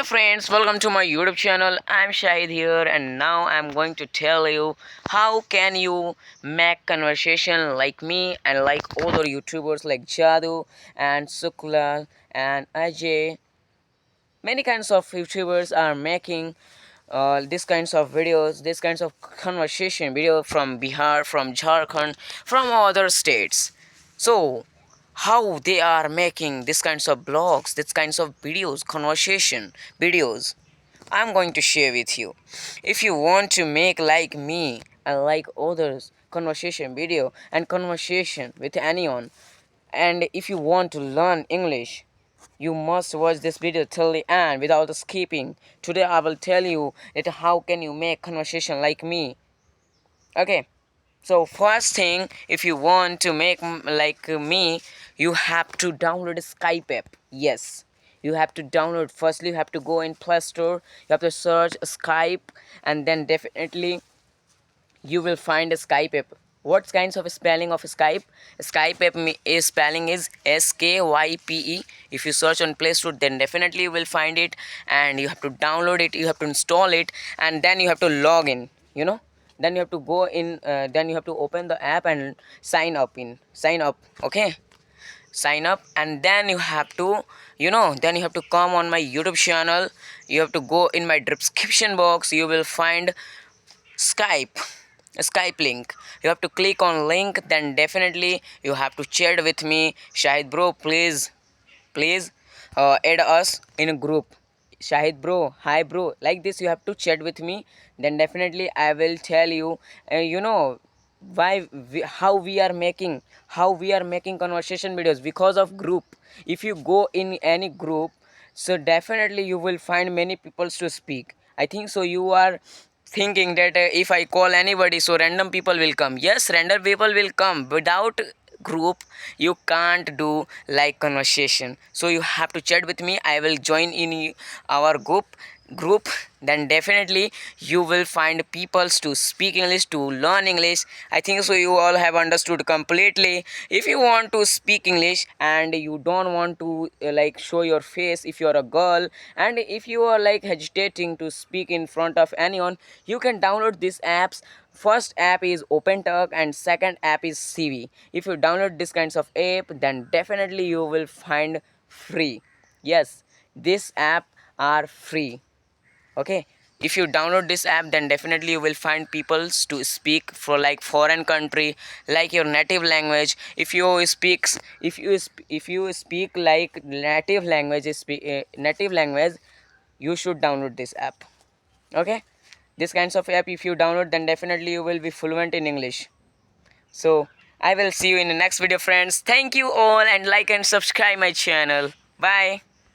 friends, welcome to my YouTube channel. I'm Shahid here, and now I'm going to tell you how can you make conversation like me and like other YouTubers like Jadu and Sukla and Ajay. Many kinds of YouTubers are making these kinds of videos, these kinds of conversation video from Bihar, from Jharkhand, from other states. So how they are making these kinds of blogs, these kinds of videos, conversation videos, I'm going to share with you. If you want to make like me and like others conversation video and conversation with anyone, and if you want to learn English, you must watch this video till the end without skipping. Today I will tell you that how can you make conversation like me. Okay, so first thing, if you want to make like me, you have to download a Skype app. Yes, you have to download. Firstly, you have to go in Play Store. You have to search Skype, and then definitely you will find a Skype app. What kinds of spelling of Skype? Skype app is spelling is Skype. If you search on Play Store, then definitely you will find it, and you have to download it. You have to install it, and then you have to log in. Then you have to go in. Then you have to open the app and sign up. Okay, sign up, and then you have to then you have to come on my YouTube channel. You have to go in my description box. You will find Skype, a Skype link. You have to click on link, then definitely you have to chat with me. Shahid bro, please add us in a group. Shahid bro, hi bro, like this you have to chat with me. Then definitely I will tell you, how we are making conversation videos because of group. If you go in any group, so definitely you will find many people to speak. I think so you are thinking that if I call anybody, so random people will come. Yes, random people will come. Without group, you can't do like conversation. So you have to chat with me. I will join in our group. Then definitely you will find people to speak English, to learn English. I think so you all have understood completely. If you want to speak English and you don't want to like show your face, if you are a girl, and if you are like hesitating to speak in front of anyone, you can download these apps. First app is OpenTalk and second app is Sivi. If you download this kinds of app, then definitely you will find free. Yes, this app are free. Okay, if you download this app, then definitely you will find people to speak for like foreign country, like your native language. If you speak like native language, you should download this app. Okay, this kinds of app if you download, then definitely you will be fluent in English. So I will see you in the next video, friends. Thank you all, and like and subscribe my channel. Bye.